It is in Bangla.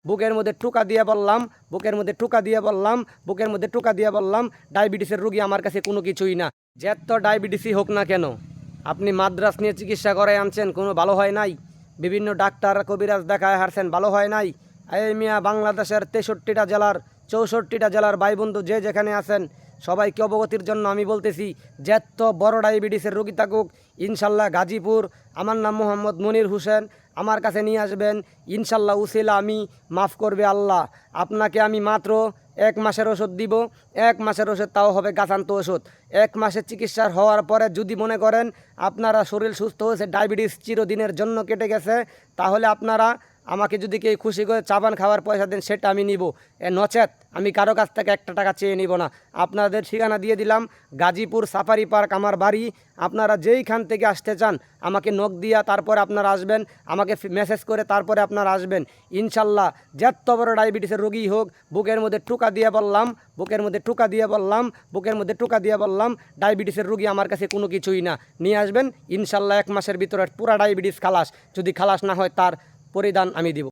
বুকের মধ্যে টোকা দিয়ে বললাম, বুকের মধ্যে টোকা দিয়ে বললাম, বুকের মধ্যে টোকা দিয়ে বললাম, ডায়াবেটিসের রোগী আমার কাছে কোনো কিছুই না। যত ডায়াবেটিসই হোক না কেন, আপনি মাদ্রাস নিয়ে চিকিৎসা করে আনছেন, কোনো ভালো হয় নাই। বিভিন্ন ডাক্তার কবিরাজ দেখায় হারছেন, ভালো হয় নাই। এই মিয়া, বাংলাদেশের 63টা জেলার 64টা জেলার ভাই বন্ধু যে যেখানে আছেন সবাইকে অবগতির জন্য আমি বলতেছি, যত বড় ডায়াবেটিসের রোগী থাকুক, ইনশাল্লাহ গাজীপুর, আমার নাম মোহাম্মদ মনির হোসেন, আমার কাছে নিয়ে আসবেন। ইনশাল্লাহ উসিলা আমি, মাফ করবে আল্লাহ। আপনাকে আমি মাত্র 1 মাসের ওষুধ দিব। 1 মাসের ওষুধ, তাও হবে গাছান্ত ওষুধ। 1 মাসের চিকিৎসা হওয়ার পরে যদি মনে করেন আপনারা শরীর সুস্থ হয়েছে, ডায়াবেটিস চিরদিনের জন্য কেটে গেছে, তাহলে আপনারা আমাকে যদি কেউ খুশি করে চাবান খাওয়ার পয়সা দেন, সেটা আমি নিব। নচেত আমি কারো কাছ থেকে 1 টাকা চেয়ে নিব না। আপনাদের ঠিকানা দিয়ে দিলাম, গাজীপুর সাফারি পার্ক আমার বাড়ি। আপনারা যেইখান থেকে আসতে চান আমাকে নক দিয়া তারপরে আপনারা আসবেন, আমাকে মেসেজ করে তারপরে আপনারা আসবেন। ইনশাল্লাহ যত বড় ডায়াবেটিসের রোগী হোক, বুকের মধ্যে টোকা দিয়ে বললাম, বুকের মধ্যে টোকা দিয়ে বললাম, বুকের মধ্যে টোকা দিয়ে বললাম, ডায়াবেটিসের রোগী আমার কাছে কোনো কিছুই না। নিয়ে আসবেন ইনশাল্লাহ 1 মাসের ভিতরে পুরা ডায়াবেটিস খালাস। যদি খালাস না হয় তার পরিধান আমি দিব।